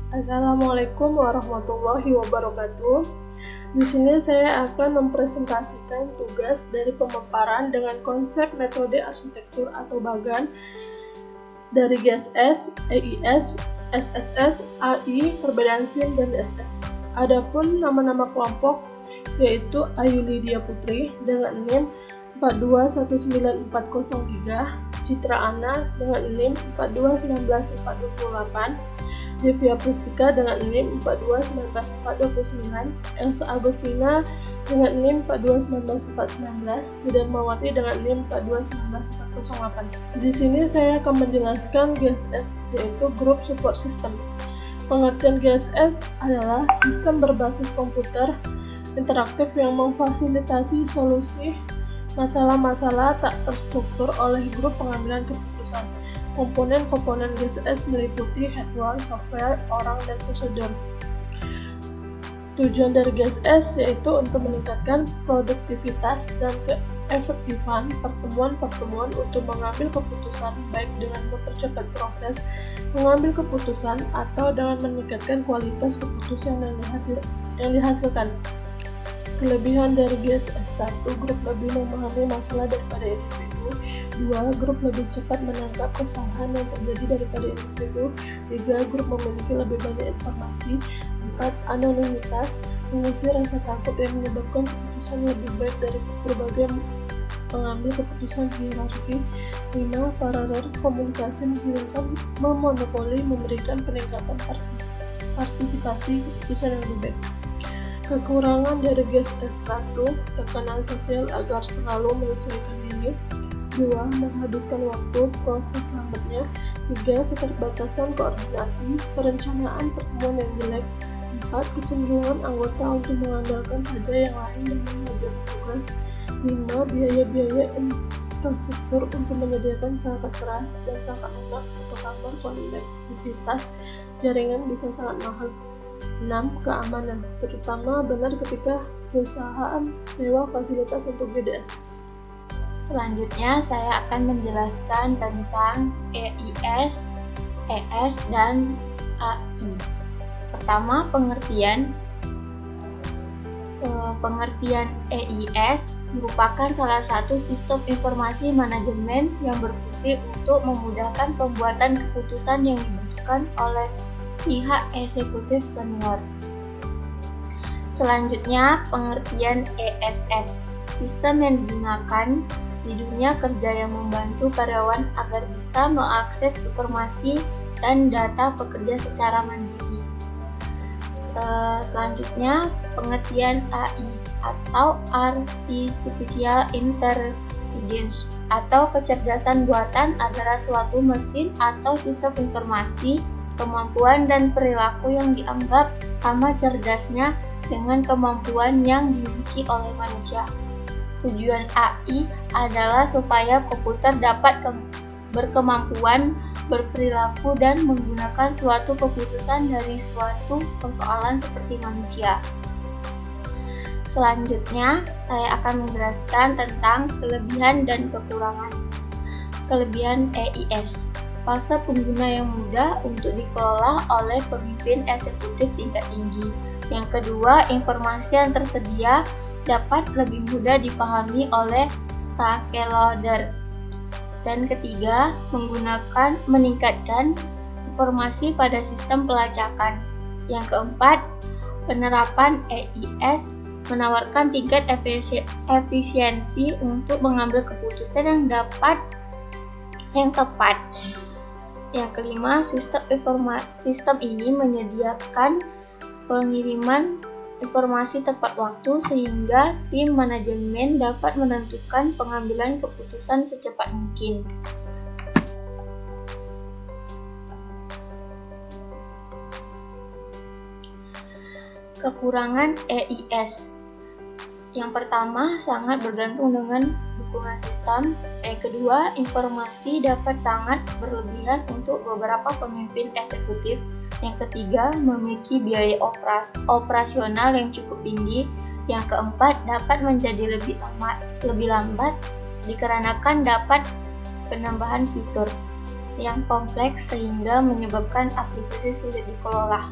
Assalamualaikum warahmatullahi wabarakatuh. Di sini saya akan mempresentasikan tugas dari pemaparan dengan konsep metode arsitektur atau bagan dari GSS, EIS, SSS, AI, perbedaan SIM, dan DSS. Adapun nama-nama kelompok yaitu Ayu Lydia Putri dengan NIM 4219403, Citra Ana dengan NIM 4219428, Devia Pustika dengan NIM 4219429, Elsa Agustina dengan NIM 4219419, Sudarmawati dengan NIM 4219408. Di sini saya akan menjelaskan GSS, yaitu Group Support System. Pengertian GSS adalah sistem berbasis komputer interaktif yang memfasilitasi solusi masalah-masalah tak terstruktur oleh grup pengambilan keputusan. Komponen-komponen GSS meliputi hardware, software, orang, dan prosedur. Tujuan dari GSS yaitu untuk meningkatkan produktivitas dan keefektifan pertemuan-pertemuan untuk mengambil keputusan, baik dengan mempercepat proses mengambil keputusan atau dengan meningkatkan kualitas keputusan yang dihasilkan. Kelebihan dari GSS: 1. Grup lebih memahami masalah daripada individu. 2. Grup lebih cepat menangkap kesalahan yang terjadi daripada individu. 3. Grup memiliki lebih banyak informasi. 4. Anonimitas, mengusir rasa takut yang menyebabkan keputusan lebih baik dari berbagai mengambil keputusan hierarki. 5. Paralel komunikasi, menghilangkan memonopoli, memberikan peningkatan partisipasi keputusan yang lebih baik. Kekurangan dari GSS: 1. Tekanan sosial agar selalu menyesuaikan diri. 2. Menghabiskan waktu proses lambatnya. 3. Keterbatasan koordinasi, perencanaan pertemuan yang jelek. 4. Kecenderungan anggota untuk mengandalkan saja yang lain dengan mengerjakan tugas. 5. Biaya-biaya infrastruktur untuk menyediakan perangkat keras dan perangkat lunak atau kamar konektivitas jaringan bisa sangat mahal. 6. Keamanan, terutama benar ketika perusahaan sewa fasilitas untuk GDSS. Selanjutnya, saya akan menjelaskan tentang EIS, ES, dan AI. Pertama, pengertian EIS merupakan salah satu sistem informasi manajemen yang berfungsi untuk memudahkan pembuatan keputusan yang dibutuhkan oleh pihak eksekutif senior. Selanjutnya, pengertian ESS, sistem yang digunakan di dunia kerja yang membantu karyawan agar bisa mengakses informasi dan data pekerja secara mandiri. Selanjutnya, pengertian AI atau Artificial Intelligence atau kecerdasan buatan adalah suatu mesin atau sistem informasi, kemampuan dan perilaku yang dianggap sama cerdasnya dengan kemampuan yang dimiliki oleh manusia. Tujuan AI adalah supaya komputer dapat berkemampuan, berperilaku, dan menggunakan suatu keputusan dari suatu persoalan seperti manusia. Selanjutnya, saya akan menjelaskan tentang kelebihan dan kekurangan. Kelebihan EIS: fase pengguna yang mudah untuk dikelola oleh pemimpin eksekutif tingkat tinggi. Yang kedua, informasi yang tersedia dapat lebih mudah dipahami oleh stakeholder. Dan ketiga, meningkatkan informasi pada sistem pelacakan. Yang keempat, penerapan EIS menawarkan tingkat efisiensi untuk mengambil keputusan yang tepat. Yang kelima, sistem ini menyediakan pengiriman informasi tepat waktu sehingga tim manajemen dapat menentukan pengambilan keputusan secepat mungkin. Kekurangan EIS: yang pertama, sangat bergantung dengan dukungan sistem. Yang kedua, informasi dapat sangat berlebihan untuk beberapa pemimpin eksekutif. Yang ketiga, memiliki biaya operasional yang cukup tinggi. Yang keempat, dapat menjadi lebih lambat dikarenakan dapat penambahan fitur. yang kompleks sehingga menyebabkan aplikasi sulit dikelola.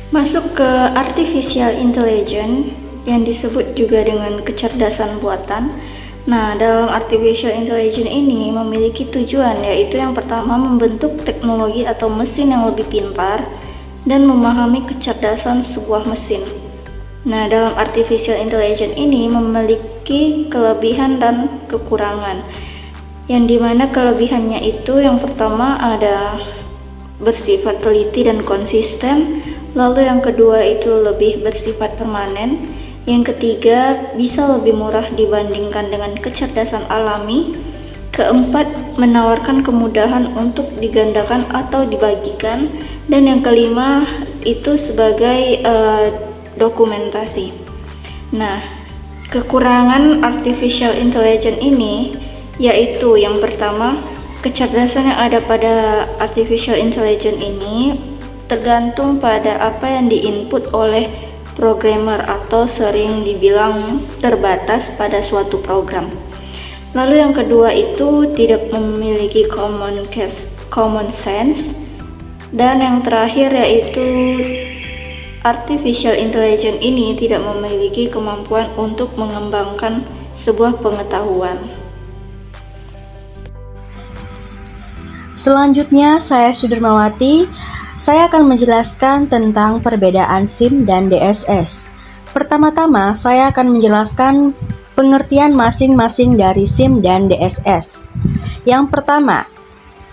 Masuk ke artificial intelligence yang disebut juga dengan kecerdasan buatan. Nah, dalam artificial intelligence ini memiliki tujuan, yaitu yang pertama membentuk teknologi atau mesin yang lebih pintar dan memahami kecerdasan sebuah mesin. Nah, dalam artificial intelligence ini memiliki kelebihan dan kekurangan, yang dimana kelebihannya itu yang pertama ada bersifat teliti dan konsisten, lalu yang kedua itu lebih bersifat permanen, yang ketiga bisa lebih murah dibandingkan dengan kecerdasan alami, keempat menawarkan kemudahan untuk digandakan atau dibagikan, dan yang kelima itu sebagai dokumentasi. Nah, kekurangan artificial intelligence ini yaitu yang pertama, kecerdasan yang ada pada artificial intelligence ini tergantung pada apa yang diinput oleh programmer atau sering dibilang terbatas pada suatu program. Lalu yang kedua itu tidak memiliki common sense, dan yang terakhir yaitu artificial intelligence ini tidak memiliki kemampuan untuk mengembangkan sebuah pengetahuan. Selanjutnya, saya Sudarmawati. Saya akan menjelaskan tentang perbedaan SIM dan DSS. Pertama-tama, saya akan menjelaskan pengertian masing-masing dari SIM dan DSS. Yang pertama,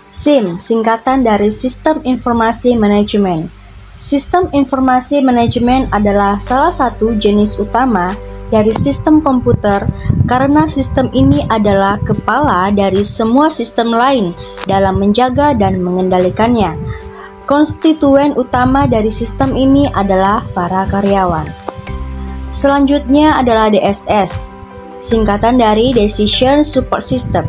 SIM singkatan dari Sistem Informasi Manajemen. Sistem Informasi Manajemen adalah salah satu jenis utama dari sistem komputer karena sistem ini adalah kepala dari semua sistem lain dalam menjaga dan mengendalikannya. Konstituen utama dari sistem ini adalah para karyawan. Selanjutnya adalah DSS, singkatan dari Decision Support System.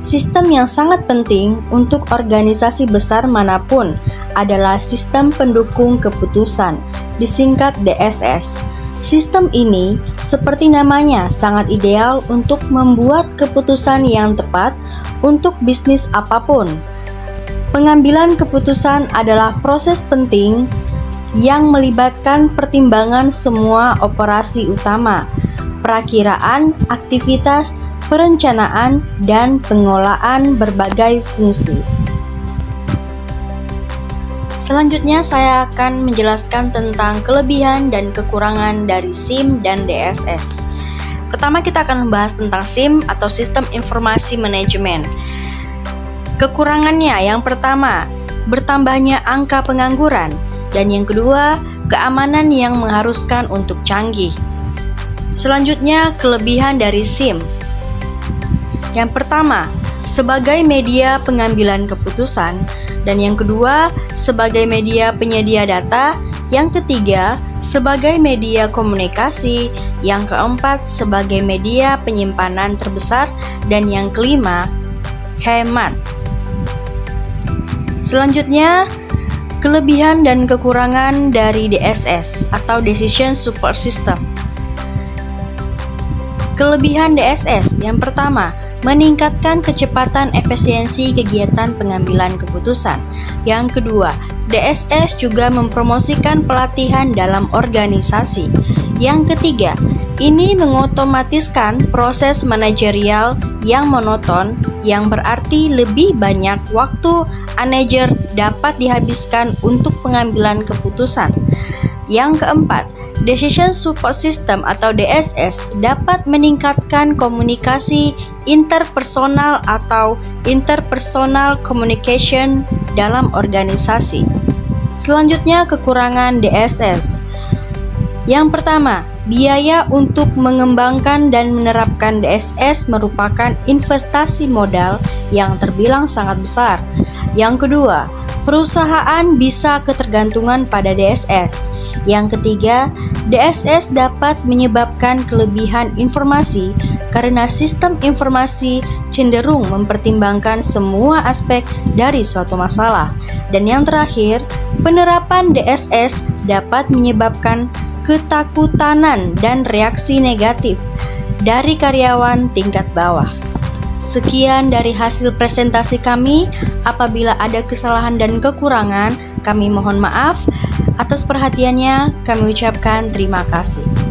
Sistem yang sangat penting untuk organisasi besar manapun adalah sistem pendukung keputusan, disingkat DSS. Sistem ini, seperti namanya, sangat ideal untuk membuat keputusan yang tepat untuk bisnis apapun. Pengambilan keputusan adalah proses penting yang melibatkan pertimbangan semua operasi utama, perakiraan, aktivitas, perencanaan, dan pengolahan berbagai fungsi. Selanjutnya saya akan menjelaskan tentang kelebihan dan kekurangan dari SIM dan DSS. Pertama kita akan membahas tentang SIM atau Sistem Informasi Manajemen. Kekurangannya yang pertama, bertambahnya angka pengangguran, dan yang kedua, keamanan yang mengharuskan untuk canggih. Selanjutnya, kelebihan dari SIM. Yang pertama, sebagai media pengambilan keputusan, dan yang kedua, sebagai media penyedia data, yang ketiga, sebagai media komunikasi, yang keempat, sebagai media penyimpanan terbesar, dan yang kelima, hemat. Selanjutnya, kelebihan dan kekurangan dari DSS atau Decision Support System. Kelebihan DSS yang pertama, meningkatkan kecepatan efisiensi kegiatan pengambilan keputusan. Yang kedua, DSS juga mempromosikan pelatihan dalam organisasi. Yang ketiga, ini mengotomatiskan proses manajerial yang monoton, yang berarti lebih banyak waktu manajer dapat dihabiskan untuk pengambilan keputusan. Yang keempat, Decision Support System atau DSS dapat meningkatkan komunikasi interpersonal atau interpersonal communication dalam organisasi. Selanjutnya, kekurangan DSS. Yang pertama, biaya untuk mengembangkan dan menerapkan DSS merupakan investasi modal yang terbilang sangat besar. Yang kedua, perusahaan bisa ketergantungan pada DSS. Yang ketiga, DSS dapat menyebabkan kelebihan informasi karena sistem informasi cenderung mempertimbangkan semua aspek dari suatu masalah. Dan yang terakhir, penerapan DSS dapat menyebabkan ketakutanan dan reaksi negatif dari karyawan tingkat bawah. Sekian dari hasil presentasi kami. Apabila ada kesalahan dan kekurangan, kami mohon maaf. Atas perhatiannya, kami ucapkan terima kasih.